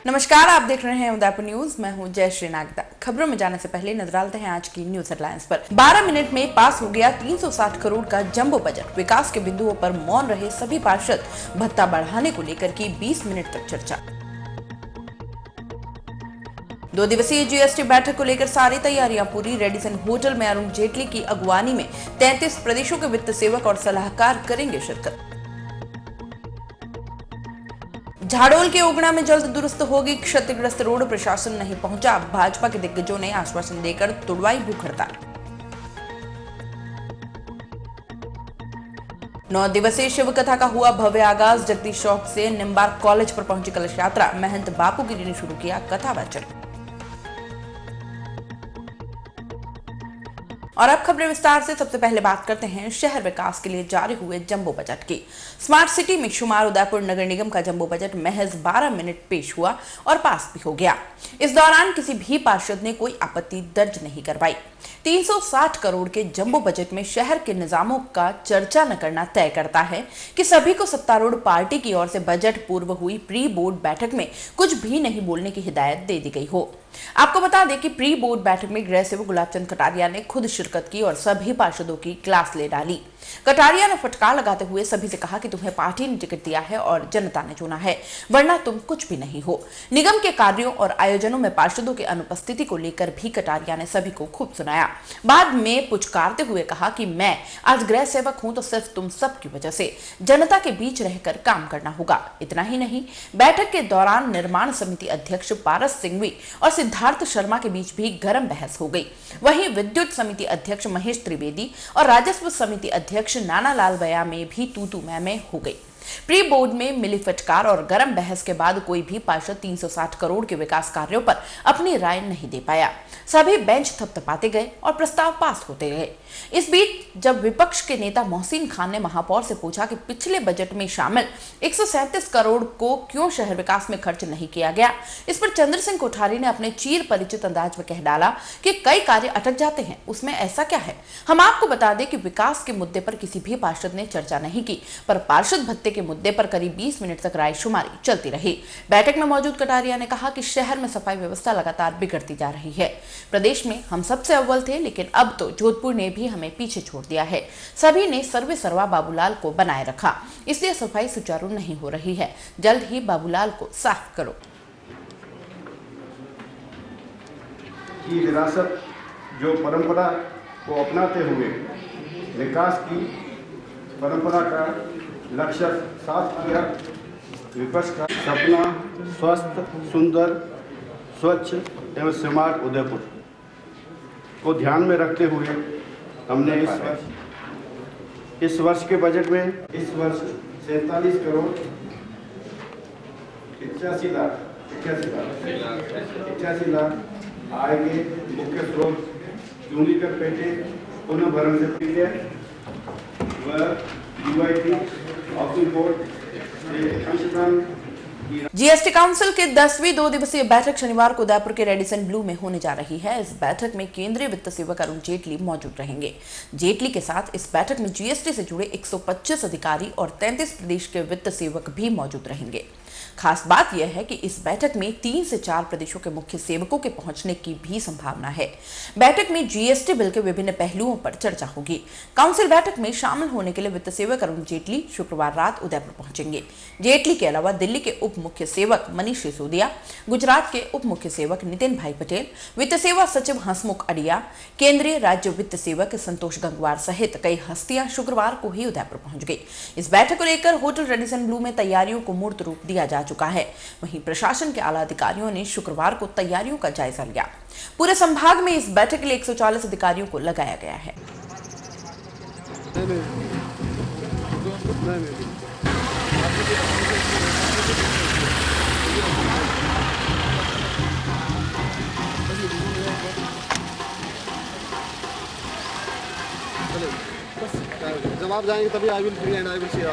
नमस्कार, आप देख रहे हैं उदयपुर न्यूज। मैं हूं जयश्री नागदा। खबरों में जाने से पहले नजर डालते हैं आज की न्यूज हेडलाइंस पर। 12 मिनट में पास हो गया 360 करोड़ का जंबो बजट। विकास के बिंदुओं पर मौन रहे सभी पार्षद। भत्ता बढ़ाने को लेकर की 20 मिनट तक चर्चा। 2 दिवसीय जीएसटी बैठक को लेकर सारी तैयारियां पूरी। रेडिसन होटल में अरुण जेटली की अगुवानी में 33 प्रदेशों के वित्त सेवक और सलाहकार करेंगे शिरकत। झाड़ोल के ओगड़ा में जल्द दुरुस्त होगी क्षतिग्रस्त रोड। प्रशासन नहीं पहुंचा। भाजपा के दिग्गजों ने आश्वासन देकर तुड़वाई भूख हड़ताल। 9 दिवसीय शिव कथा का हुआ भव्य आगाज। जगदीश चौक से निम्बार्क कॉलेज पर पहुंची कलश यात्रा। महंत बापूगिरी ने शुरू किया कथा वाचन। और अब खबरें विस्तार से। सबसे पहले बात करते हैं शहर विकास के लिए जारी हुए जंबो बजट की। स्मार्ट सिटी में शुमार उदयपुर नगर निगम का जंबो बजट महज 12 मिनट पेश हुआ और पास भी हो गया। इस दौरान किसी भी पार्षद ने कोई आपत्ति दर्ज नहीं करवाई। 360 करोड़ के जंबो बजट में शहर के निजामों का चर्चा न करना तय करता है कि सभी को सत्तारूढ़ पार्टी की ओर से बजट पूर्व हुई प्री बोर्ड बैठक में कुछ भी नहीं बोलने की हिदायत दे दी गई हो। आपको बता दें कि प्री बोर्ड बैठक में गृह सेवक गुलाबचंद कटारिया ने खुद शिरकत की और सभी पार्षदों की क्लास ले डाली। कटारिया ने फटकार लगाते हुए सभी से कहा कि तुम्हें पार्टी ने टिकट दिया है और जनता ने चुना है, वरना तुम कुछ भी नहीं हो। निगम के कार्यों और आयोजनों में पार्षदों की अनुपस्थिति को लेकर भी कटारिया ने सभी को खूब सुनाया। बाद में पुचकारते हुए कहा कि मैं आज गृह सेवक हूं तो सिर्फ तुम सब की वजह से। जनता के बीच रहकर काम करना होगा। इतना ही नहीं, बैठक के दौरान निर्माण समिति अध्यक्ष पारस सिंघवी और सिद्धार्थ शर्मा के बीच भी गर्म बहस हो गई। वहीं विद्युत समिति अध्यक्ष महेश त्रिवेदी और राजस्व समिति अध्यक्ष नाना लाल बया में भी तू मैं हो गई। प्री बोर्ड में मिली फटकार और गर्म बहस के बाद कोई भी पार्षद 360 करोड़ के विकास कार्यों पर अपनी राय नहीं दे पाया। सभी बेंच थपथपाते गए और प्रस्ताव पास होते गए। इस बीच जब विपक्ष के नेता मोहसिन खान ने महापौर से पूछा कि पिछले बजट में शामिल 137 करोड़ को क्यों शहर विकास में खर्च नहीं किया गया, इस पर चंद्र सिंह कोठारी ने अपने चीर परिचित अंदाज में कह डाला कि कई कार्य अटक जाते हैं, उसमें ऐसा क्या है। हम आपको बता दें कि विकास के मुद्दे पर किसी भी पार्षद ने चर्चा नहीं की, पर पार्षद भत्ते के मुद्दे पर करीब 20 मिनट तक रायशुमारी चलती रही। बैठक में मौजूद कटारिया ने कहा कि शहर में सफाई व्यवस्था लगातार बिगड़ती जा रही है। प्रदेश में हम सबसे अव्वल थे, लेकिन अब तो जोधपुर ने भी हमें पीछे छोड़ दिया है। सभी ने सर्वे सर्वा बाबूलाल को बनाए रखा, इसलिए सफाई सुचारू नहीं हो रही है। जल्द ही बाबूलाल को साफ करो। की विरासत जो परंपरा को अपनाते हुए विकास की परंपरा का लक्ष्य साफ किया। विपक्ष का सपना स्वस्थ, सुंदर, स्वच्छ एवं स्मार्ट उदयपुर को ध्यान में रखते हुए हमने इस वर्ष के बजट में इस वर्ष 47 करोड़ 81 लाख आय के मुख्य स्रोत यूनिकर पेटे पुनः भरण से पहले व यूआईटी हाउसिंग बोर्ड से अंशदान। जीएसटी काउंसिल की 10वीं 2 दिवसीय बैठक शनिवार को उदयपुर के रेडिसन ब्लू में होने जा रही है। इस बैठक में केंद्रीय वित्त सेवक अरुण जेटली मौजूद रहेंगे। जेटली के साथ इस बैठक में जीएसटी से जुड़े 125 अधिकारी और 33 प्रदेश के वित्त सेवक भी मौजूद रहेंगे। खास बात यह है कि इस बैठक में 3 से 4 प्रदेशों के मुख्य सेवकों के पहुंचने की भी संभावना है। बैठक में जीएसटी बिल के विभिन्न पहलुओं पर चर्चा होगी। काउंसिल बैठक में शामिल होने के लिए वित्त सेवक अरुण जेटली शुक्रवार रात उदयपुर पहुंचेंगे। जेटली के अलावा दिल्ली के उप मुख्य सेवक मनीष सिसोदिया, गुजरात के उप मुख्य सेवक नितिन भाई पटेल, वित्त सेवा सचिव हंसमुख अडिया, केंद्रीय राज्य वित्त सेवक संतोष गंगवार सहित कई हस्तियां शुक्रवार को ही उदयपुर पहुंच गई। इस बैठक को लेकर होटल रेडिसन ब्लू में तैयारियों को मूर्त रूप दिया जा चुका है। वहीं प्रशासन के आला अधिकारियों ने शुक्रवार को तैयारियों का जायजा लिया। पूरे संभाग में इस बैठक के लिए 140 अधिकारियों को लगाया गया है। जब आप जाएंगे तभी I will free and I will see you.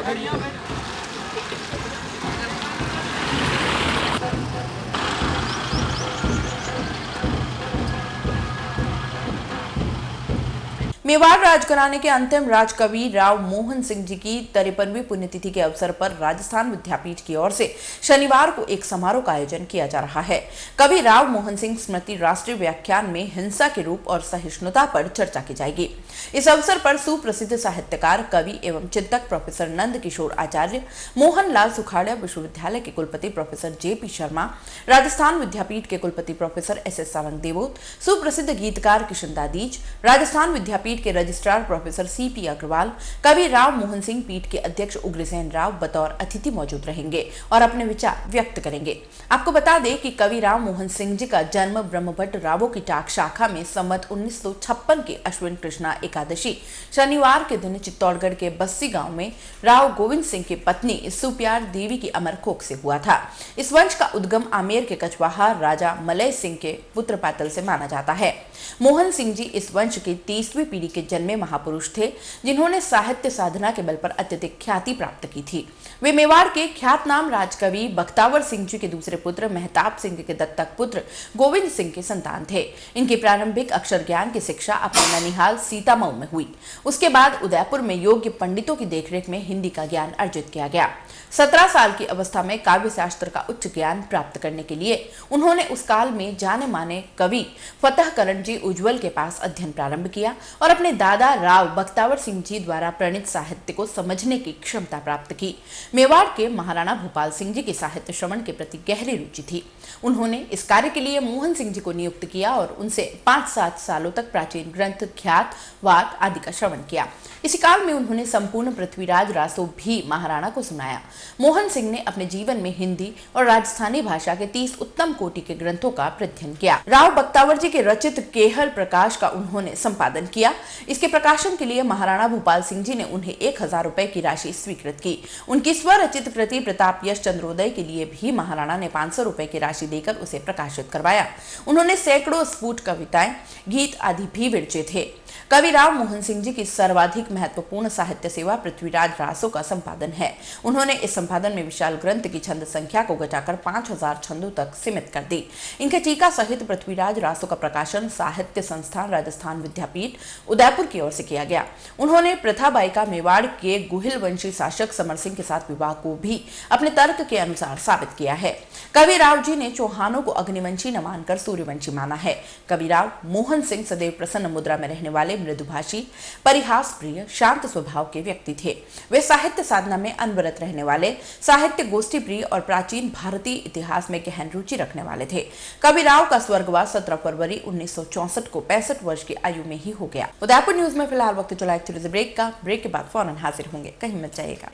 Mewar राजघराने के अंतिम राजकवि राव मोहन सिंह जी की 53वीं पुण्यतिथि के अवसर पर राजस्थान विद्यापीठ की ओर से शनिवार को एक समारोह का आयोजन किया जा रहा है। कवि राव मोहन सिंह स्मृति राष्ट्रीय व्याख्यान में हिंसा के रूप और सहिष्णुता पर चर्चा की जाएगी। इस अवसर पर सुप्रसिद्ध साहित्यकार, कवि एवं चिंतक प्रोफेसर नंद किशोर आचार्य, मोहन लाल सुखाड़िया विश्वविद्यालय के कुलपति प्रोफेसर JP शर्मा, राजस्थान विद्यापीठ के कुलपति प्रोफेसर SS सावंत देवोत, सुप्रसिद्ध गीतकार किशन दादीज, राजस्थान विद्यापीठ के रजिस्ट्रार प्रोफेसर CP अग्रवाल, कवि राव मोहन सिंह पीठ के अध्यक्ष उग्रसेन राव बतौर अतिथि मौजूद रहेंगे और अपने विचार व्यक्त करेंगे। आपको बता दें कि कवि राव मोहन सिंह जी का जन्म ब्रह्मभट्ट रावों की टाक शाखा में संवत 1956 के अश्विन कृष्णा एकादशी शनिवार के दिन चित्तौड़गढ़ के बस्सी गांव में राव गोविंद सिंह की पत्नी सुप्यार देवी की अमरकोख से हुआ था। इस वंश का उद्गम आमेर के कछवाहा राजा मलय सिंह के पुत्र पातल से माना जाता है। मोहन सिंह जी इस वंश की 30वीं पीढ़ी के जन्मे महापुरुष थे, जिन्होंने साहित्य साधना के बल पर अत्यधिक ख्याति प्राप्त की थी। वे मेवाड़ के ख्यातनाम राजकवि बख्तावर सिंह जी के दूसरे पुत्र मेहताब सिंह के दत्तक पुत्र गोविंद सिंह के संतान थे। इनकी प्रारंभिक अक्षर ज्ञान की शिक्षा अपने ननिहाल सीतामऊ में हुई। उसके बाद उदयपुर में योग्य पंडितों की देखरेख में हिंदी का ज्ञान अर्जित किया गया। 17 साल की अवस्था में काव्य शास्त्र का उच्च ज्ञान प्राप्त करने के लिए उन्होंने उस काल में जाने माने कवि फतहकरण जी उज्ज्वल के पास अध्ययन प्रारंभ किया और अपने दादा राव बख्तावर सिंह जी द्वारा प्रणीत साहित्य को समझने की क्षमता प्राप्त की। मेवाड़ के महाराणा भूपाल सिंह जी की साहित्य श्रवण के प्रति गहरी रुचि थी। उन्होंने इस कार्य के लिए मोहन सिंह जी को नियुक्त किया और उनसे 5-7 सालों तक प्राचीन ग्रंथ, ख्यात, वाद आदि का श्रवण किया। इसी काल में उन्होंने संपूर्ण पृथ्वीराज रासो भी महाराणा को सुनाया। मोहन सिंह ने अपने जीवन में हिंदी और राजस्थानी भाषा के 30 उत्तम कोटि के ग्रंथों का अध्ययन किया। राव बख्तावर जी के रचित केहल प्रकाश का उन्होंने संपादन किया। इसके प्रकाशन के लिए महाराणा भूपाल सिंह जी ने उन्हें 1000 रुपए की राशि स्वीकृत की। उनकी स्वरचित कृति प्रताप यश चंद्रोदय के लिए भी महाराणा ने 500 रुपए की राशि देकर उसे प्रकाशित करवाया। उन्होंने सैकड़ों स्फुट कविताएं, गीत आदि भी विरचे थे। कवि राव मोहन सिंह जी की सर्वाधिक महत्वपूर्ण साहित्य सेवा पृथ्वीराज रासो का संपादन है। उन्होंने इस संपादन में विशाल ग्रंथ की छंद संख्या को घटाकर 5000 छंदों तक सीमित कर दी। इनके टीका सहित पृथ्वीराज रासो का प्रकाशन साहित्य संस्थान राजस्थान विद्यापीठ उदयपुर की ओर से किया गया। उन्होंने प्रथाबाई का मेवाड़ के गुहिल वंशी शासक समर सिंह के साथ विवाह को भी अपने तर्क के अनुसार साबित किया है। कवि राव जी ने चौहानों को अग्निवंशी न मानकर सूर्यवंशी माना है। कवि राव मोहन सिंह सदैव प्रसन्न मुद्रा में रहने वाले मृदुभाषी, परिहास प्रिय, शांत स्वभाव के व्यक्ति थे। वे साहित्य साधना में अनवरत रहने वाले, साहित्य गोष्ठी प्रिय और प्राचीन भारतीय इतिहास में गहन रुचि रखने वाले थे। कवि राव का स्वर्गवास 17 फरवरी 1964 को 65 वर्ष की आयु में ही हो गया। उदयपुर न्यूज में फिलहाल वक्त चला एक छोटे ब्रेक का। ब्रेक के बाद फौरन हाजिर होंगे, कहीं मत जाइएगा।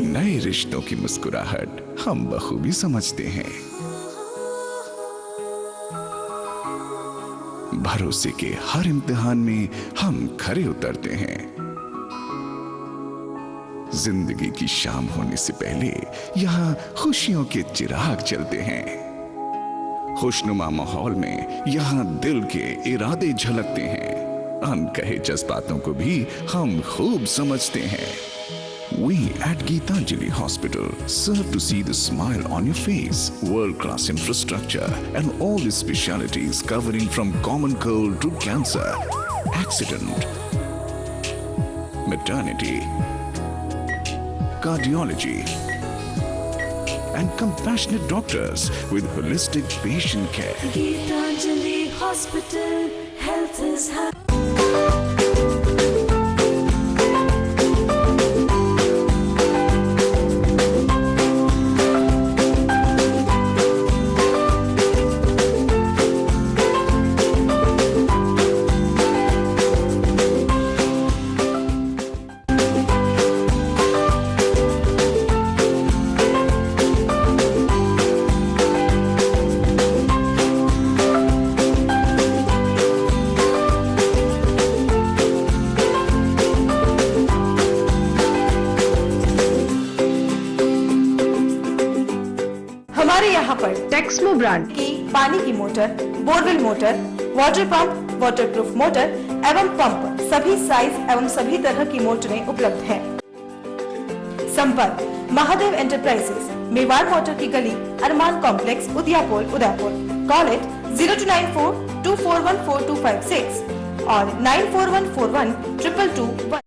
नए रिश्तों की मुस्कुराहट हम बखूबी समझते हैं। भरोसे के हर इम्तिहान में हम खरे उतरते हैं। जिंदगी की शाम होने से पहले यहाँ खुशियों के चिराग जलते हैं। खुशनुमा माहौल में यहाँ दिल के इरादे झलकते हैं। अनकहे जज्बातों को भी हम खूब समझते हैं। We at Geetanjali Hospital serve to see the smile on your face. World-class infrastructure and all the specialities covering from common cold to cancer, accident, maternity, cardiology, and compassionate doctors with holistic patient care. Geetanjali Hospital, health is high. हमारे यहाँ पर Texmo brand की पानी की motor, borewell motor, water pump, waterproof motor एवं pump सभी size एवं सभी तरह की मोटरें उपलब्ध हैं। संपर्क महादेव एंटरप्राइजेस, मेवाड़ मोटर की गली, Arman complex, Udaipur, Udaipur. Call it 0294-241-4256 or 94141-222.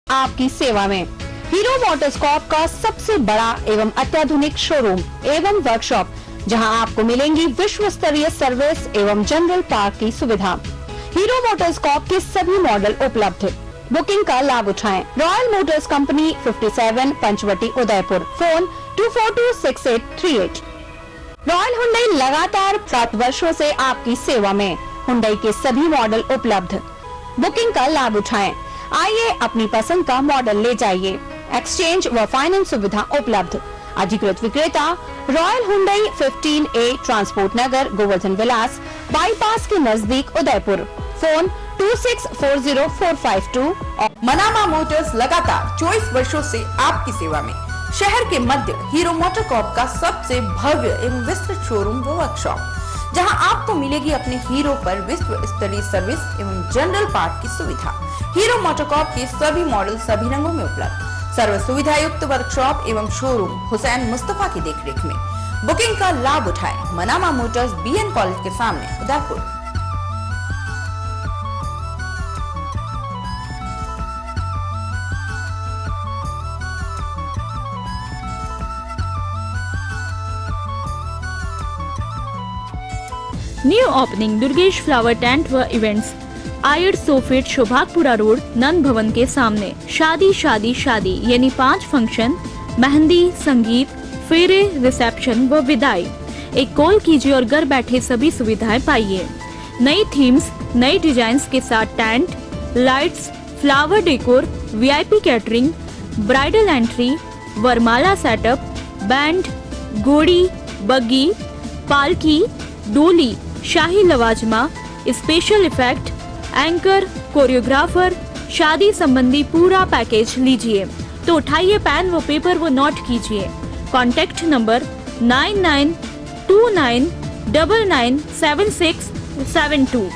आपकी सेवा में हीरो मोटर्सकॉर्प का सबसे बड़ा एवं अत्याधुनिक शोरूम एवं वर्कशॉप, जहां आपको मिलेंगी विश्व स्तरीय सर्विस एवं जनरल पार्क की सुविधा। हीरो मोटर्सकॉर्प के सभी मॉडल उपलब्ध। बुकिंग का लाभ उठाएं। Royal motors company 57 Panchvati Udaipur. Phone 2426838। Royal Hyundai लगातार 7 वर्षों से आपकी सेवा में। हुंडई के सभी मॉडल उपलब्ध। बुकिंग का लाभ उठाएं। आइए अपनी पसंद का मॉडल ले जाइए। एक्सचेंज व फाइनेंस सुविधा उपलब्ध। अधिकृत विक्रेता रॉयल हुंडई 15A ट्रांसपोर्ट नगर, गोवर्धन विलास, बाईपास के नजदीक उदयपुर। फोन 2640-452। मनामा मोटर्स लगातार 24 वर्षों से आपकी सेवा में। शहर के मध्य हीरो मोटरकॉर्प का सबसे भव्य एवं विस्तृत शोरूम व वर्कशॉप, जहां आपको मिलेगी अपने हीरो पर विश्व स्तरीय सर्विस एवं जनरल पार्ट की सुविधा। हीरो मोटरकॉर्प के सभी मॉडल सभी रंगों में उपलब्ध। सर्व सुविधा युक्त वर्कशॉप एवं शोरूम हुसैन मुस्तफा की देखरेख में। बुकिंग का लाभ उठाएं। मनामा मोटर्स BN कॉलेज के सामने Udaipur. New opening Durgesh flower tent व इवेंट्स, आयर सोफिट, शोभागपुरा रोड, नंद भवन के सामने। शादी शादी शादी यानी 5 फंक्शन, मेहंदी, संगीत, फेरे, रिसेप्शन व विदाई। एक कॉल कीजिए और घर बैठे सभी सुविधाएं पाइए। नई थीम्स, नई डिजाइन्स के साथ tent, lights, flower decor, VIP catering, bridal entry, वरमाला सेटअप, बैंड, घोड़ी, बग्गी, पालकी, डोली, शाही लवाजमा, स्पेशल इफेक्ट, एंकर, कोरियोग्राफर, शादी संबंधी पूरा पैकेज लीजिए तो उठाइए पेन व पेपर व नोट कीजिए। Contact number 9929997672।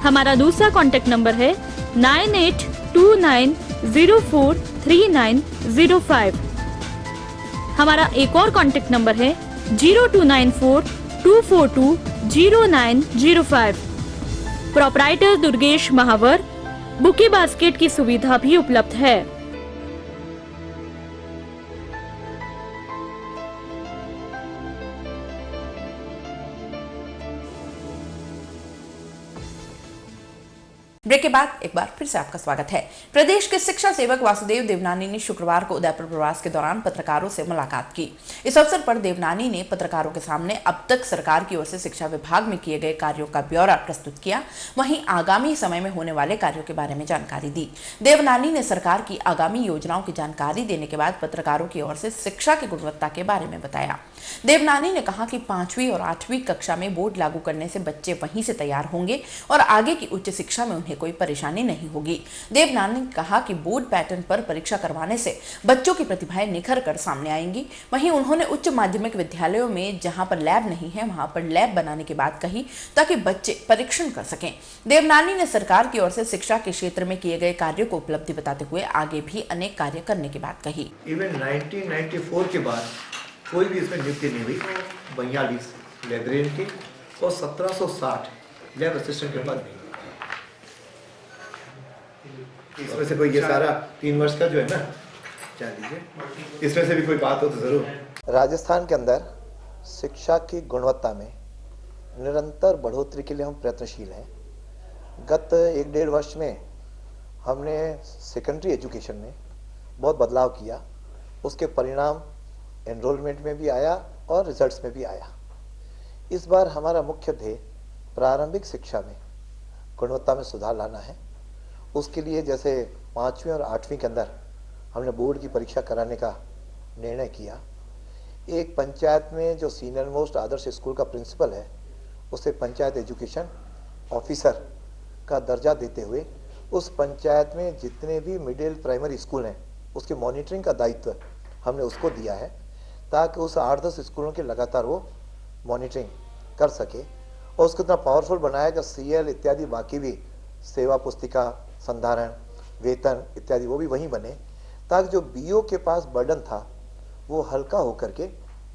हमारा दूसरा कॉन्टैक्ट नंबर है 9829043905। हमारा एक और कॉन्टैक्ट नंबर है 029424200905। प्रोपराइटर दुर्गेश महावर। बुके बास्केट की सुविधा भी उपलब्ध है। ब्रेक के बाद एक बार फिर से आपका स्वागत है। प्रदेश के शिक्षा सेवक वासुदेव देवनानी ने शुक्रवार को उदयपुर प्रवास के दौरान पत्रकारों से मुलाकात की। इस अवसर पर देवनानी ने पत्रकारों के सामने अब तक सरकार की ओर से शिक्षा विभाग में किए गए कार्यों का ब्यौरा प्रस्तुत किया, वहीं आगामी समय में होने वाले कार्यों के बारे में जानकारी दी। देवनानी ने सरकार की आगामी योजनाओं की जानकारी देने के बाद पत्रकारों की ओर से शिक्षा की गुणवत्ता के बारे में बताया। देवनानी ने कहा कि 5वीं और 8वीं कक्षा में बोर्ड लागू करने से बच्चे वहीं से तैयार होंगे और आगे की उच्च शिक्षा में उन्हें कोई परेशानी नहीं होगी। देवनानी ने कहा कि बोर्ड पैटर्न पर परीक्षा करवाने से बच्चों की प्रतिभाएं निखर कर सामने आएंगी। वहीं उन्होंने उच्च माध्यमिक विद्यालयों में जहां पर लैब नहीं है वहां पर लैब बनाने की बात कही ताकि बच्चे परीक्षण कर सकें। देवनानी ने सरकार की ओर से शिक्षा के क्षेत्र में किए गए कार्यों को उपलब्धि बताते हुए आगे भी अनेक कार्य करने की बात कही। इवन 1994 के बाद कोई भी इसमें नियुक्ति नहीं हुई। 42 लाइब्रेरियन की और 1760 लैब असिस्टेंट के पद नहीं। इसमें से कोई ये सारा 3 वर्ष का जो है ना, चाह लीजिए, इसमें से भी कोई बात हो तो जरूर। राजस्थान के अंदर शिक्षा की गुणवत्ता में निरंतर बढ़ोतरी के लिए हम प्रयत्नशील हैं। गत 1-1.5 वर्ष में हमने सेकेंडरी एजुकेशन में बहुत बदलाव किया। उसके परिणाम एनरोलमेंट में भी आया और रिजल्ट्स में भी आया। इस बार हमारा मुख्य ध्येय प्रारंभिक शिक्षा में गुणवत्ता में सुधार लाना है। उसके लिए जैसे 5वीं और 8वीं के अंदर हमने बोर्ड की परीक्षा कराने का निर्णय किया। एक पंचायत में जो सीनियर मोस्ट आदर्श स्कूल का प्रिंसिपल है, उसे पंचायत एजुकेशन ऑफिसर का दर्जा देते हुए उस पंचायत में जितने भी मिडिल प्राइमरी स्कूल हैं उसके मॉनिटरिंग का दायित्व हमने उसको दिया है, ताकि उस 8-10 स्कूलों की लगातार वो मॉनिटरिंग कर सके। और उसको इतना पावरफुल बनाया कि CL इत्यादि बाकी भी सेवा पुस्तिका, संधारण, वेतन इत्यादि वो भी वहीं बने, ताकि जो BO के पास बर्डन था वो हल्का होकर के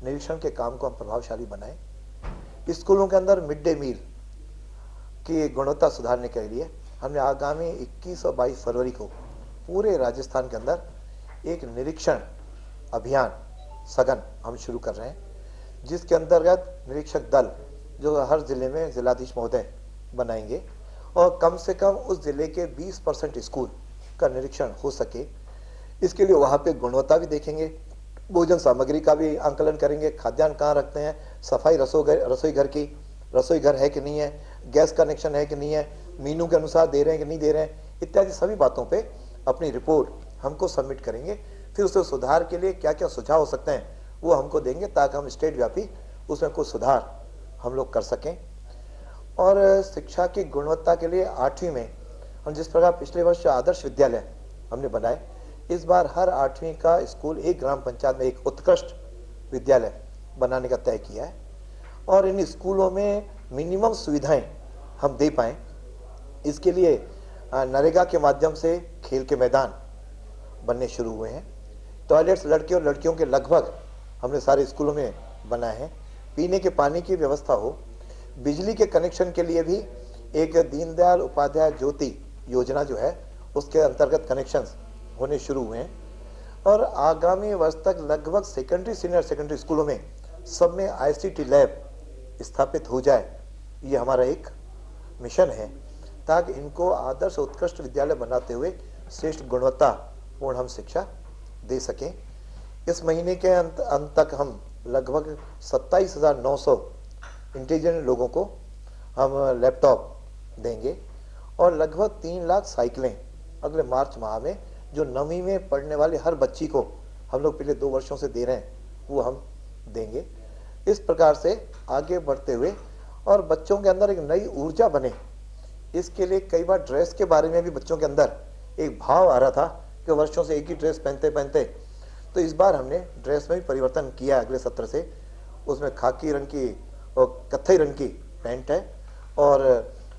निरीक्षण के काम को हम प्रभावशाली बनाएं। स्कूलों के अंदर मिड डे मील की गुणवत्ता सुधारने के लिए हमने आगामी 21 और 22 फरवरी को पूरे राजस्थान के अंदर एक निरीक्षण अभियान सघन हम शुरू कर रहे हैं, जिसके अंतर्गत निरीक्षक दल जो हर जिले में जिलाधीश महोदय बनाएंगे और कम से कम उस जिले के 20% स्कूल का निरीक्षण हो सके। इसके लिए वहाँ पे गुणवत्ता भी देखेंगे, भोजन सामग्री का भी आंकलन करेंगे, खाद्यान्न कहाँ रखते हैं, सफाई रसोई घर की, रसोई घर है कि नहीं है, गैस कनेक्शन है कि नहीं है, मीनू के अनुसार दे रहे हैं कि नहीं दे रहे हैं, इत्यादि सभी बातों पे अपनी रिपोर्ट हमको सबमिट करेंगे। फिर उसके सुधार के लिए क्या क्या सुझाव हो सकते हैं वो हमको देंगे, ताकि हम स्टेट व्यापी उसमें कुछ सुधार हम लोग कर सकें। और शिक्षा की गुणवत्ता के लिए 8वीं में हम जिस प्रकार पिछले वर्ष आदर्श विद्यालय हमने बनाए, इस बार हर 8वीं का स्कूल एक ग्राम पंचायत में एक उत्कृष्ट विद्यालय बनाने का तय किया है। और इन स्कूलों में मिनिमम सुविधाएं हम दे पाएँ, इसके लिए नरेगा के माध्यम से खेल के मैदान बनने शुरू हुए हैं। टॉयलेट्स लड़के और लड़कियों के लगभग हमने सारे स्कूलों में बनाए हैं। पीने के पानी की व्यवस्था हो, बिजली के कनेक्शन के लिए भी एक दीनदयाल उपाध्याय ज्योति योजना जो है उसके अंतर्गत कनेक्शंस होने शुरू हुए हैं। और आगामी वर्ष तक लगभग सेकेंडरी सीनियर सेकेंडरी स्कूलों में सब में ICT लैब स्थापित हो जाए, ये हमारा एक मिशन है, ताकि इनको आदर्श उत्कृष्ट विद्यालय बनाते हुए श्रेष्ठ गुणवत्ता पूर्ण हम शिक्षा दे सकें। इस महीने के अंत तक हम लगभग 27,900 इंटेलिजेंट लोगों को हम लैपटॉप देंगे और लगभग 3 लाख साइकिलें अगले मार्च माह में जो 9वीं में पढ़ने वाले हर बच्ची को हम लोग पिछले 2 वर्षों से दे रहे हैं वो हम देंगे। इस प्रकार से आगे बढ़ते हुए और बच्चों के अंदर एक नई ऊर्जा बने, इसके लिए कई बार ड्रेस के बारे में भी बच्चों के अंदर एक भाव आ रहा था कि वर्षों से एक ही ड्रेस पहनते पहनते, तो इस बार हमने ड्रेस में भी परिवर्तन किया। अगले सत्र से उसमें खाकी रंग की और कत्थई रंग की पैंट है और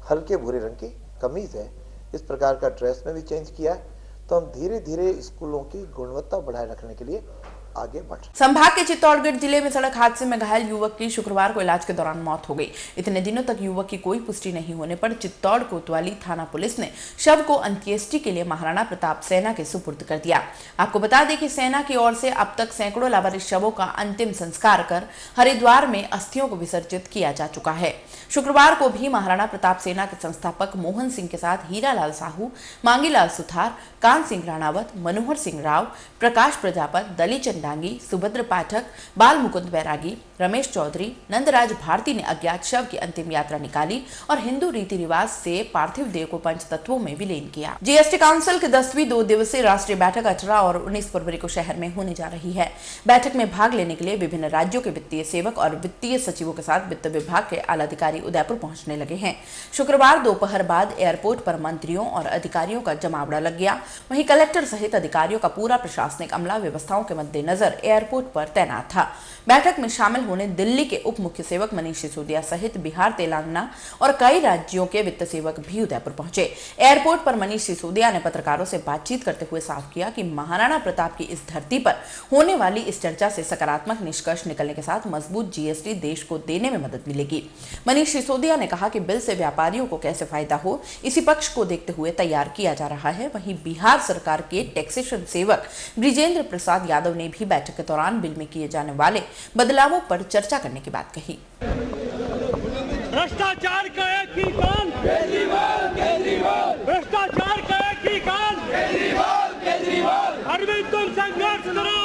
हल्के भूरे रंग की कमीज है। इस प्रकार का ड्रेस में भी चेंज किया है। तो हम धीरे धीरे स्कूलों की गुणवत्ता बढ़ाए रखने के लिए आगे बढ़। संभाग के चित्तौड़गढ़ जिले में सड़क हादसे में घायल युवक की शुक्रवार को इलाज के दौरान मौत हो गई। इतने दिनों तक युवक की कोई पुष्टि नहीं होने पर चित्तौड़ कोतवाली थाना पुलिस ने शव को अंत्येष्टि के लिए महाराणा प्रताप सेना के सुपुर्द कर दिया। आपको बता दें कि सेना की ओर से अब तक सैकड़ों लावारिस शवों का अंतिम संस्कार कर हरिद्वार में अस्थियों को विसर्जित किया जा चुका है। शुक्रवार को भी महाराणा प्रताप सेना के संस्थापक मोहन सिंह के साथ हीरालाल साहू, मांगीलाल सुथार, कान सिंह राणावत, मनोहर सिंह राव, प्रकाश प्रजापत, दलीचंद डांगी, सुभद्र पाठक, बाल मुकुंद बैरागी, रमेश चौधरी, नंदराज भारती ने अज्ञात शव की अंतिम यात्रा निकाली और हिंदू रीति रिवाज से पार्थिव देह को पंच तत्वों में विलीन किया। जीएसटी काउंसिल की 10वीं 2 दिवसीय राष्ट्रीय बैठक 18 और 19 फरवरी को शहर में होने जा रही है। बैठक में भाग लेने के लिए विभिन्न राज्यों के वित्तीय सेवक और वित्तीय सचिवों के साथ वित्त विभाग के आला अधिकारी उदयपुर पहुंचने लगे हैं। शुक्रवार दोपहर बाद एयरपोर्ट पर मंत्रियों और अधिकारियों का जमावड़ा लग गया। वहीं कलेक्टर सहित अधिकारियों का पूरा प्रशासनिक अमला व्यवस्थाओं के मद्देनजर नजर एयरपोर्ट पर तैनात था। बैठक में शामिल होने दिल्ली के उप मुख्य सेवक मनीष सिसोदिया सहित बिहार, तेलंगाना और कई राज्यों के वित्त सेवक भी उदयपुर पहुंचे। एयरपोर्ट पर मनीष सिसोदिया ने पत्रकारों से बातचीत करते हुए साफ किया कि महाराणा प्रताप की इस धरती पर होने वाली इस चर्चा से सकारात्मक निष्कर्ष निकलने के साथ मजबूत जीएसटी देश को देने में मदद मिलेगी। मनीष सिसोदिया ने कहा कि बिल से व्यापारियों को कैसे फायदा हो, इसी पक्ष को देखते हुए तैयार किया जा रहा है। वहीं बिहार सरकार के टैक्सेशन सेवक ब्रिजेंद्र प्रसाद यादव ने भी बैठक के दौरान बिल में किए जाने वाले बदलावों पर चर्चा करने की बात कही। भ्रष्टाचार का एक ही कान केजरीवाल, केजरीवाल, भ्रष्टाचार का एक ही कान केजरीवाल, केजरीवाल, अरविंद तुम संघर्ष करो।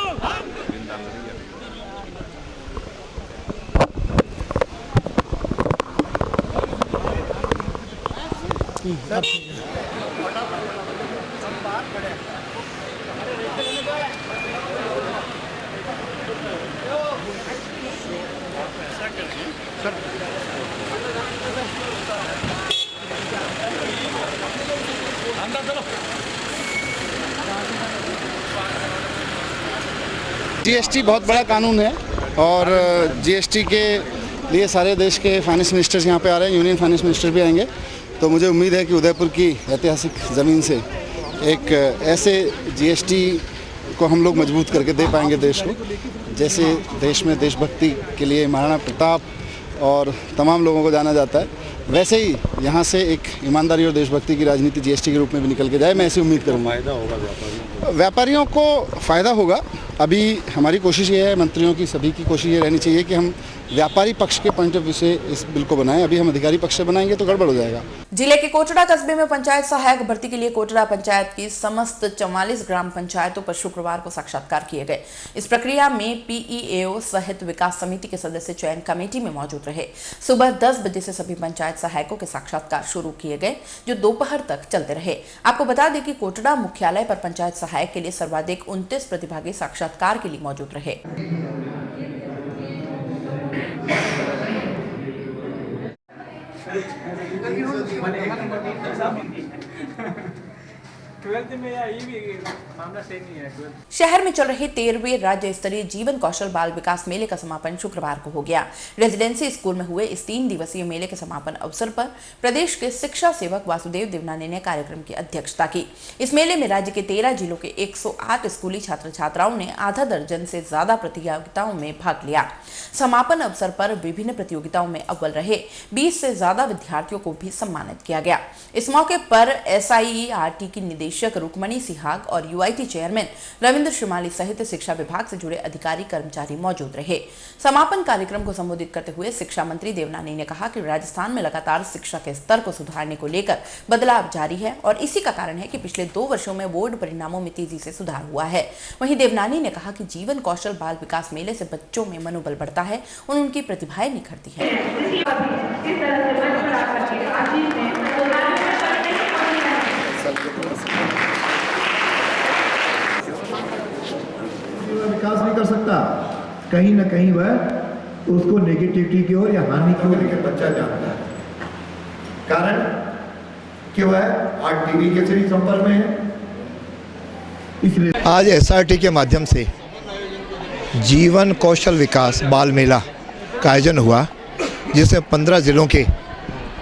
जीएसटी बहुत बड़ा कानून है और जीएसटी के लिए सारे देश के फाइनेंस मिनिस्टर्स यहाँ पे आ रहे हैं, यूनियन फाइनेंस मिनिस्टर भी आएंगे। तो मुझे उम्मीद है कि उदयपुर की ऐतिहासिक ज़मीन से एक ऐसे जीएसटी को हम लोग मजबूत करके दे पाएंगे देश को, जैसे देश में देशभक्ति के लिए महाराणा प्रताप और तमाम लोगों को जाना जाता है, वैसे ही यहाँ से एक ईमानदारी और देशभक्ति की राजनीति जीएसटी के रूप में भी निकल के जाए। मैं ऐसी उम्मीद करूँगा। फायदा होगा व्यापारियों को, फ़ायदा होगा। अभी हमारी कोशिश ये है, मंत्रियों की सभी की कोशिश ये रहनी चाहिए कि हम व्यापारी पक्ष के पॉइंट ऑफ व्यू से इस बिल को बनाएं। अभी हम अधिकारी पक्ष से बनाएंगे तो गड़बड़ हो जाएगा। जिले के कोटड़ा कस्बे में पंचायत सहायक भर्ती के लिए कोटड़ा पंचायत की समस्त 44 ग्राम पंचायतों पर शुक्रवार को साक्षात्कार किए गए। इस प्रक्रिया में पीईओ सहित विकास समिति के सदस्य चयन कमेटी में मौजूद रहे। सुबह 10 बजे से सभी पंचायत सहायकों के साक्षात्कार शुरू किए गए, जो दोपहर तक चलते रहे। आपको बता दें कि कोटड़ा मुख्यालय पर पंचायत सहायक के लिए सर्वाधिक 29 प्रतिभागी साक्षात्कार के लिए मौजूद रहे। शहर में चल रहे 13वें राज्य स्तरीय जीवन कौशल बाल विकास मेले का समापन शुक्रवार को हो गया। रेजिडेंसी स्कूल में हुए इस 3 दिवसीय मेले के समापन अवसर पर प्रदेश के शिक्षा सेवक वासुदेव देवनानी ने कार्यक्रम की अध्यक्षता की। इस मेले में राज्य के 13 जिलों के 108 स्कूली छात्र छात्राओं ने आधा दर्जन से ज्यादा प्रतियोगिताओं में भाग लिया। समापन अवसर पर विभिन्न प्रतियोगिताओं में अव्वल रहे 20 से ज्यादा विद्यार्थियों को भी सम्मानित किया गया। इस मौके पर SIERT की निदेशक रुक्मणी सिहाग और UIT चेयरमैन रविंद्र श्रीमाली सहित शिक्षा विभाग से जुड़े अधिकारी कर्मचारी मौजूद रहे। समापन कार्यक्रम को संबोधित करते हुए शिक्षा मंत्री देवनानी ने कहा कि राजस्थान में लगातार शिक्षा के स्तर को सुधारने को लेकर बदलाव जारी है और इसी का कारण है कि पिछले 2 वर्षों में बोर्ड परिणामों में तेजी से सुधार हुआ है। वहीं देवनानी ने कहा कि जीवन कौशल बाल विकास मेले से बच्चों में मनोबल बढ़ता है और उनकी प्रतिभाएं निखरती है। विकास नहीं कर सकता, कहीं ना कहीं वह उसको नेगेटिविटी की ओर या हानि की ओर लेकर बच्चा जाता है। कारण कि वह आज टीवी के से संपर्क में है। इसलिए आज SRT के माध्यम से जीवन कौशल विकास बाल मेला का आयोजन हुआ, जिसमें 15 जिलों के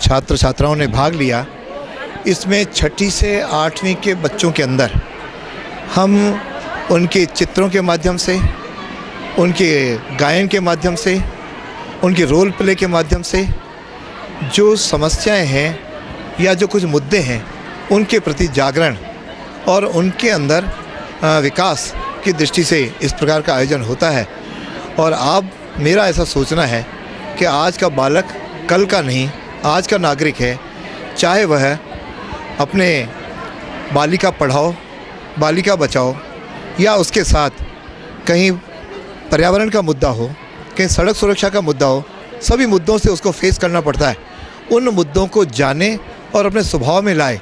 छात्र छात्राओं ने भाग लिया। इसमें 6ठी से 8वीं के बच्चों के अंदर हम उनके चित्रों के माध्यम से, उनके गायन के माध्यम से, उनके रोल प्ले के माध्यम से जो समस्याएं हैं या जो कुछ मुद्दे हैं उनके प्रति जागरण और उनके अंदर विकास की दृष्टि से इस प्रकार का आयोजन होता है। और अब मेरा ऐसा सोचना है कि आज का बालक कल का नहीं, आज का नागरिक है। चाहे वह अपने बालिका पढ़ाओ, बालिका बचाओ या उसके साथ कहीं पर्यावरण का मुद्दा हो, कहीं सड़क सुरक्षा का मुद्दा हो, सभी मुद्दों से उसको फेस करना पड़ता है। उन मुद्दों को जाने और अपने स्वभाव में लाए,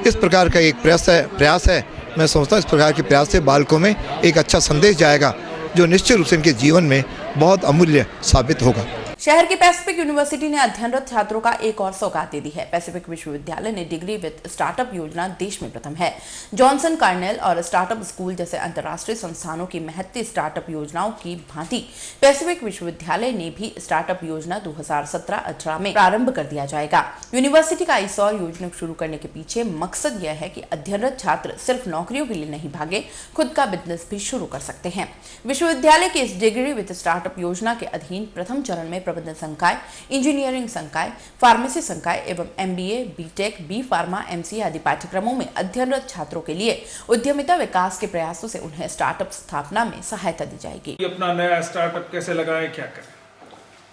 इस प्रकार का एक प्रयास है। मैं समझता हूँ इस प्रकार के प्रयास से बालकों में एक अच्छा संदेश जाएगा, जो निश्चित रूप से इनके जीवन में बहुत अमूल्य साबित होगा। शहर की पैसिफिक यूनिवर्सिटी ने अध्ययनरत छात्रों का एक और सौगात दे दी है। पैसिफिक विश्वविद्यालय ने डिग्री विद स्टार्टअप योजना देश में प्रथम है। जॉनसन कार्नेल और स्टार्टअप स्कूल जैसे अंतर्राष्ट्रीय संस्थानों की महत्ती स्टार्टअप योजनाओं की भांति पैसिफिक विश्वविद्यालय ने भी स्टार्टअप योजना 2017-18 में प्रारंभ कर दिया जाएगा। यूनिवर्सिटी का इस और योजना शुरू करने के पीछे मकसद यह है कि अध्ययनरत छात्र सिर्फ नौकरियों के लिए नहीं भागे, खुद का बिजनेस भी शुरू कर सकते हैं। विश्वविद्यालय की इस डिग्री विद स्टार्टअप योजना के अधीन प्रथम चरण में प्रबंधन संकाय, इंजीनियरिंग संकाय, फार्मेसी संकाय एवं MBA, BTech, B pharma, MCA आदि पाठ्यक्रमों में अध्ययनरत छात्रों के लिए उद्यमिता विकास के प्रयासों से उन्हें स्टार्टअप स्थापना में सहायता दी जाएगी। अपना नया स्टार्टअप कैसे लगाएं, क्या करें,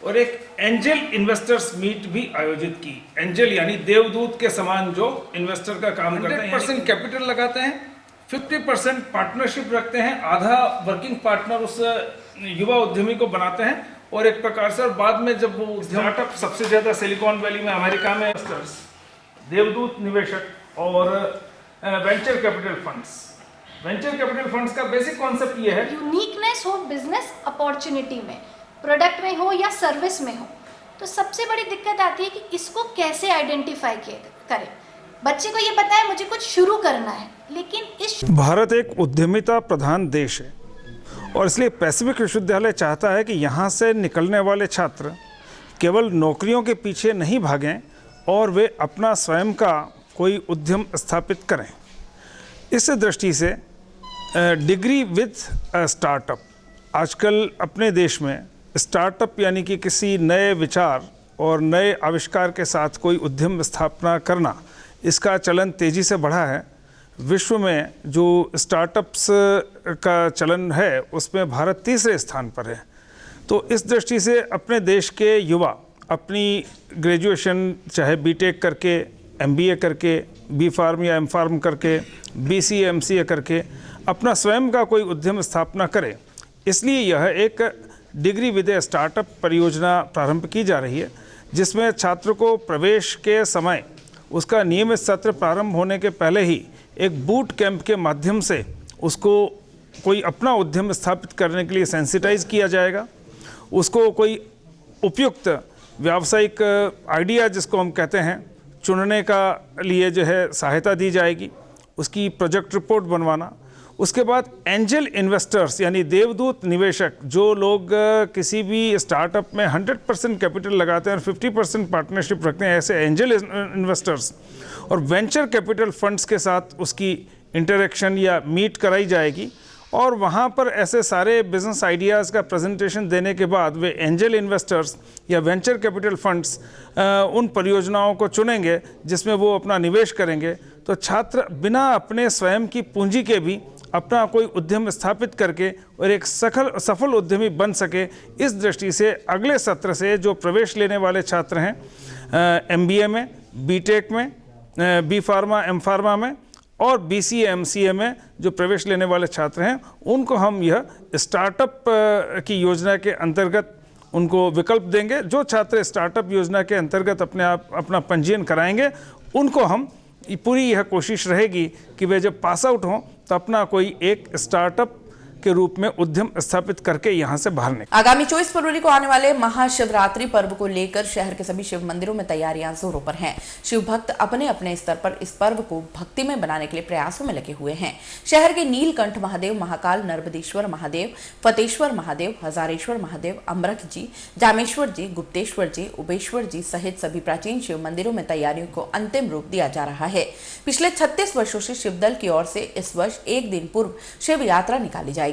और एक एंजल इन्वेस्टर्स मीट भी आयोजित की। एंजल यानी देवदूत के समान जो इन्वेस्टर का काम करते हैं, 100% कैपिटल लगाते हैं, 50% पार्टनरशिप रखते हैं, आधा वर्किंग पार्टनर उस युवा उद्यमी को बनाते हैं और एक प्रकार से, और बाद में जब वो स्टार्टअप सबसे ज्यादा सिलिकॉन वैली में, अमेरिका में देवदूत निवेशक और venture capital funds. Venture capital funds का बेसिक कॉन्सेप्ट ये है, यूनिकनेस हो बिजनेस अपॉर्चुनिटी में, प्रोडक्ट में हो या सर्विस में हो, तो सबसे बड़ी दिक्कत आती है कि इसको कैसे आइडेंटिफाई करें। बच्चे को ये पता है मुझे कुछ शुरू करना है, लेकिन इस भारत एक उद्यमिता प्रधान देश है और इसलिए पैसिफिक विश्वविद्यालय चाहता है कि यहाँ से निकलने वाले छात्र केवल नौकरियों के पीछे नहीं भागें और वे अपना स्वयं का कोई उद्यम स्थापित करें। इस दृष्टि से डिग्री विद स्टार्टअप, आजकल अपने देश में स्टार्टअप यानी कि किसी नए विचार और नए आविष्कार के साथ कोई उद्यम स्थापना करना, इसका चलन तेज़ी से बढ़ा है। विश्व में जो स्टार्टअप्स का चलन है उसमें भारत तीसरे स्थान पर है। तो इस दृष्टि से अपने देश के युवा अपनी ग्रेजुएशन चाहे बीटेक करके, MBA करके, बी फार्म या M फार्म करके, BCA MCA करके अपना स्वयं का कोई उद्यम स्थापना करे। इसलिए यह एक डिग्री विद स्टार्टअप परियोजना प्रारंभ की जा रही है, जिसमें छात्र को प्रवेश के समय उसका नियमित सत्र प्रारंभ होने के पहले ही एक बूट कैंप के माध्यम से उसको कोई अपना उद्यम स्थापित करने के लिए सेंसिटाइज किया जाएगा। उसको कोई उपयुक्त व्यावसायिक आइडिया जिसको हम कहते हैं चुनने का लिए जो है सहायता दी जाएगी, उसकी प्रोजेक्ट रिपोर्ट बनवाना। उसके बाद एंजल इन्वेस्टर्स यानी देवदूत निवेशक, जो लोग किसी भी स्टार्टअप में 100% कैपिटल लगाते हैं और 50% पार्टनरशिप रखते हैं, ऐसे एंजल इन्वेस्टर्स और वेंचर कैपिटल फंड्स के साथ उसकी इंटरेक्शन या मीट कराई जाएगी और वहाँ पर ऐसे सारे बिजनेस आइडियाज़ का प्रेजेंटेशन देने के बाद वे एंजल इन्वेस्टर्स या वेंचर कैपिटल फंड्स उन परियोजनाओं को चुनेंगे जिसमें वो अपना निवेश करेंगे। तो छात्र बिना अपने स्वयं की पूंजी के भी अपना कोई उद्यम स्थापित करके और एक सफल उद्यमी बन सके, इस दृष्टि से अगले सत्र से जो प्रवेश लेने वाले छात्र हैं MBA में, बीटेक में, बी फार्मा, M फार्मा में और BCA MCA में जो प्रवेश लेने वाले छात्र हैं, उनको हम यह स्टार्टअप की योजना के अंतर्गत उनको विकल्प देंगे। जो छात्र स्टार्टअप योजना के अंतर्गत अपना पंजीयन कराएंगे, उनको हम पूरी यह कोशिश रहेगी कि वे जब पास आउट हों तो अपना कोई एक स्टार्टअप के रूप में उद्यम स्थापित करके यहां से बाहर निकले। आगामी 24 फरवरी को आने वाले महाशिवरात्रि पर्व को लेकर शहर के सभी शिव मंदिरों में तैयारियां जोरों पर हैं। शिव भक्त अपने अपने स्तर पर इस पर्व को भक्तिमय बनाने के लिए प्रयासों में लगे हुए हैं। शहर के नीलकंठ महादेव, महाकाल, नर्मदेश्वर महादेव, फतेश्वर महादेव, हजारेश्वर महादेव, अमरख जी, जामेश्वर जी, गुप्तेश्वर जी, उबेश्वर जी सहित सभी प्राचीन शिव मंदिरों में तैयारियों को अंतिम रूप दिया जा रहा है। पिछले 36 वर्षों से शिवदल की ओर से इस वर्ष एक दिन पूर्व शिव यात्रा निकाली जाएगी।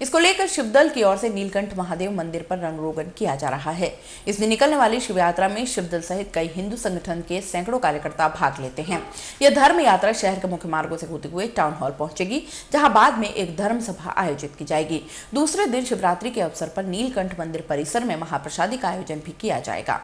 इसको लेकर शिवदल की ओर से नीलकंठ महादेव मंदिर पर रंग रोगन किया जा रहा है। इस दिन निकलने वाली शिव यात्रा में शिवदल सहित कई हिंदू संगठन के सैकड़ों कार्यकर्ता भाग लेते हैं। यह धर्म यात्रा शहर के मुख्य मार्गों से होते हुए टाउन हॉल पहुंचेगी, जहां बाद में एक धर्म सभा आयोजित की जाएगी। दूसरे दिन शिवरात्रि के अवसर पर नीलकंठ मंदिर परिसर में महाप्रसादी का आयोजन भी किया जाएगा।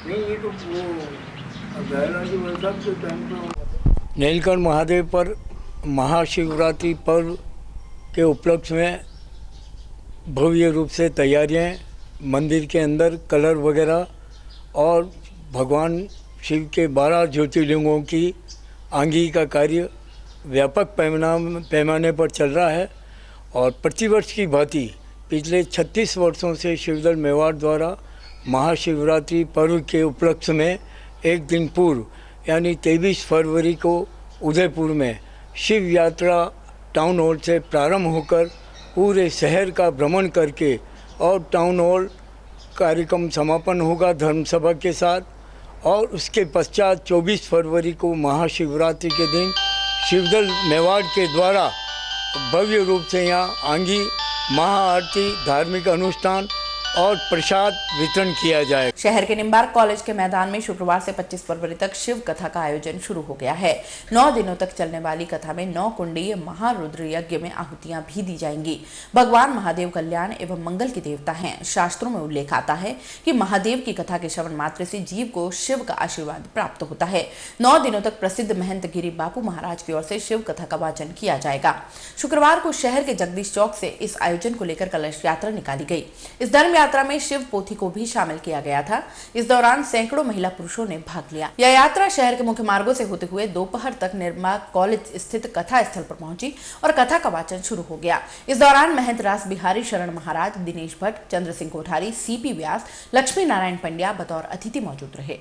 नहीं, ये तो नीलकंठ महादेव पर महाशिवरात्रि पर्व के उपलक्ष्य में भव्य रूप से तैयारियां, मंदिर के अंदर कलर वगैरह और भगवान शिव के 12 ज्योतिर्लिंगों की आंगी का कार्य व्यापक पैमाने पर चल रहा है। और प्रतिवर्ष की भांति पिछले 36 वर्षों से शिवदल मेवाड़ द्वारा महाशिवरात्रि पर्व के उपलक्ष्य में एक दिन पूर्व यानी 23 फरवरी को उदयपुर में शिव यात्रा टाउन हॉल से प्रारंभ होकर पूरे शहर का भ्रमण करके और टाउन हॉल कार्यक्रम समापन होगा धर्मसभा के साथ। और उसके पश्चात 24 फरवरी को महाशिवरात्रि के दिन शिवदल मेवाड़ के द्वारा भव्य रूप से यहाँ आंगी, महाआरती, धार्मिक अनुष्ठान और प्रसाद वितरण किया जाए। शहर के निम्बार्क कॉलेज के मैदान में शुक्रवार से 25 फरवरी तक शिव कथा का आयोजन शुरू हो गया है। 9 दिनों तक चलने वाली कथा में 9 कुंडीय महारुद्र यज्ञ में आहुतियां भी दी जाएंगी। भगवान महादेव कल्याण एवं मंगल के देवता हैं। शास्त्रों में उल्लेख आता है कि महादेव की कथा के श्रवण मात्र से जीव को शिव का आशीर्वाद प्राप्त होता है। 9 दिनों तक प्रसिद्ध महंत गिरी बापू महाराज की ओर से शिव कथा का वाचन किया जाएगा। शुक्रवार को शहर के जगदीश चौक से इस आयोजन को लेकर कलश यात्रा निकाली गई। इस धर्म यात्रा में शिव पोथी को भी शामिल किया गया था। इस दौरान सैकड़ों महिला पुरुषों ने भाग लिया। यह यात्रा शहर के मुख्य मार्गों से होते हुए दोपहर तक निम्बार्क कॉलेज स्थित कथा स्थल पर पहुंची और कथा का वाचन शुरू हो गया। इस दौरान महंत रास बिहारी शरण महाराज, दिनेश भट्ट, चंद्र सिंह कोठारी, सीपी व्यास, लक्ष्मी नारायण पंड्या बतौर अतिथि मौजूद रहे।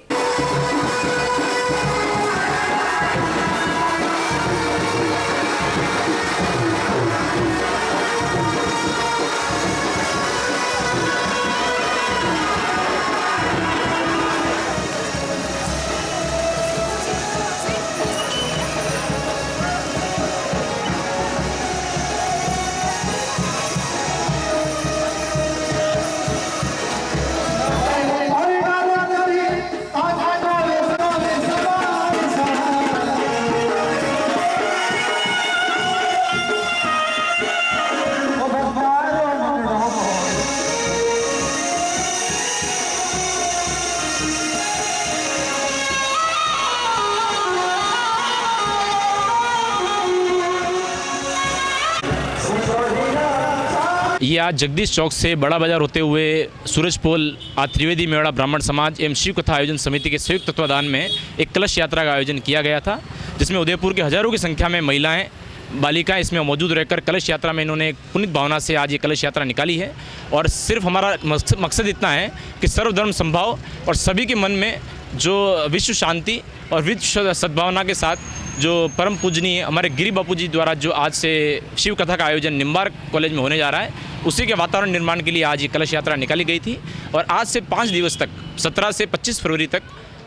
ये आज जगदीश चौक से बड़ा बाजार होते हुए सूरज पोल त्रिवेदी मेवाड़ा ब्राह्मण समाज एवं शिव कथा आयोजन समिति के संयुक्त तत्वाधान में एक कलश यात्रा का आयोजन किया गया था, जिसमें उदयपुर के हजारों की संख्या में महिलाएं, बालिकाएं इसमें मौजूद रहकर कलश यात्रा में इन्होंने पुनीत भावना से आज ये कलश यात्रा निकाली है। और सिर्फ हमारा मकसद इतना है कि सर्वधर्म संभाव और सभी के मन में जो विश्व शांति और विश्व सद्भावना के साथ जो परम पूजनीय हमारे गिरी बापू जी द्वारा जो आज से शिव कथा का आयोजन निम्बार्क कॉलेज में होने जा रहा है, उसी के वातावरण निर्माण के लिए आज ये कलश यात्रा निकाली गई थी। और आज से 5 दिवस तक 17 से 25 फरवरी तक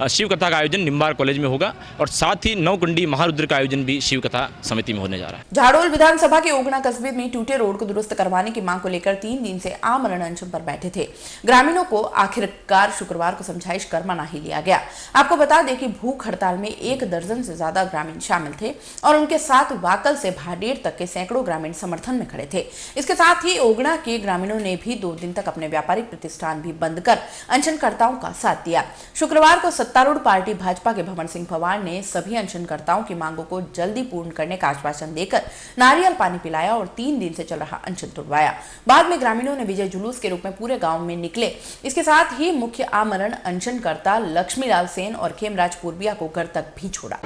शिव कथा का आयोजन निम्बार्क कॉलेज में होगा और साथ ही 9 कुंडी महारुद्र का आयोजन भी शिव कथा समिति में होने जा रहा है। झाड़ोल विधानसभा के ओगना कस्बे में टूटे रोड को दुरुस्त करवाने की मांग को लेकर 3 दिन से आमरण अनशन पर बैठे थे। ग्रामीणों को आखिरकार शुक्रवार को समझाइश कर मना ही लिया गया। आपको बता दें कि भूख हड़ताल में 1 दर्जन से ज्यादा ग्रामीण शामिल थे और उनके साथ वाकल से भाडेर तक के सैकड़ों ग्रामीण समर्थन में खड़े थे। इसके साथ ही ओगना के ग्रामीणों ने भी 2 दिन तक अपने व्यापारिक प्रतिष्ठान भी बंद कर अनशनकर्ताओं का साथ दिया। शुक्रवार को सत्तारूढ़ पार्टी भाजपा के भवन सिंह पवार ने सभी अनशनकर्ताओं की मांगों को जल्दी पूर्ण करने का आश्वासन देकर नारियल पानी पिलाया और 3 दिन से चल रहा अनशन तोड़वाया। बाद में ग्रामीणों ने विजय जुलूस के रूप में पूरे गांव में निकले। इसके साथ ही मुख्य आमरण अनशनकर्ता लक्ष्मीलाल सेन और खेमराज पूर्बिया को घर तक भी छोड़ा।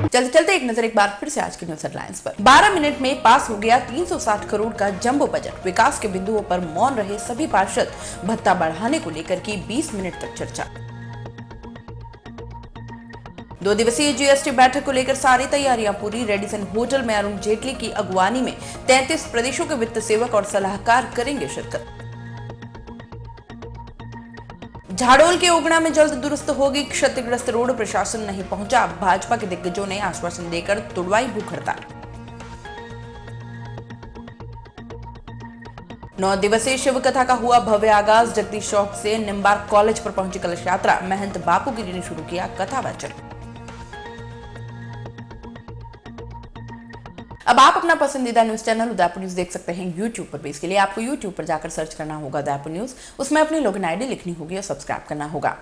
चलते चलते एक नजर एक बार फिर से आज की न्यूज हेडलाइंस पर। 12 मिनट में पास हो गया 360 करोड़ का जंबो बजट। विकास के बिंदुओं पर मौन रहे सभी पार्षद। भत्ता बढ़ाने को लेकर की 20 मिनट तक चर्चा। 2 दिवसीय जीएसटी बैठक को लेकर सारी तैयारियां पूरी। रेडिसन होटल में अरुण जेटली की अगुवानी में 33 प्रदेशों के वित्त सेवक और सलाहकार करेंगे शिरकत। झाड़ोल के ओगना में जल्द दुरुस्त होगी क्षतिग्रस्त रोड। प्रशासन नहीं पहुंचा। भाजपा के दिग्गजों ने आश्वासन देकर तुड़वाई भूख हड़ताल। 9 दिवसीय शिव कथा का हुआ भव्य आगाज। जगदीश चौक से निम्बार्क कॉलेज पर पहुंची कलश यात्रा। महंत बापू गिरी ने शुरू किया कथा वाचन। अब आप अपना पसंदीदा न्यूज चैनल उदयपुर न्यूज देख सकते हैं यूट्यूब पर भी। इसके लिए आपको यूट्यूब पर जाकर सर्च करना होगा उदयपुर न्यूज, उसमें अपनी लॉगिन आईडी लिखनी होगी और सब्सक्राइब करना होगा।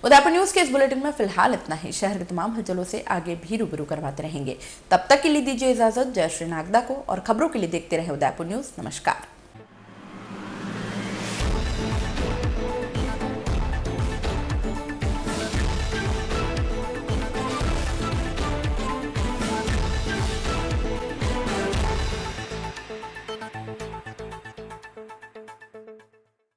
उदयपुर न्यूज के इस बुलेटिन में फिलहाल इतना ही। शहर के तमाम हलचलों से आगे भी रूबरू करवाते रहेंगे। तब तक के लिए दीजिए इजाजत। जय श्री नागदा को, और खबरों के लिए देखते रहे उदयपुर न्यूज। नमस्कार।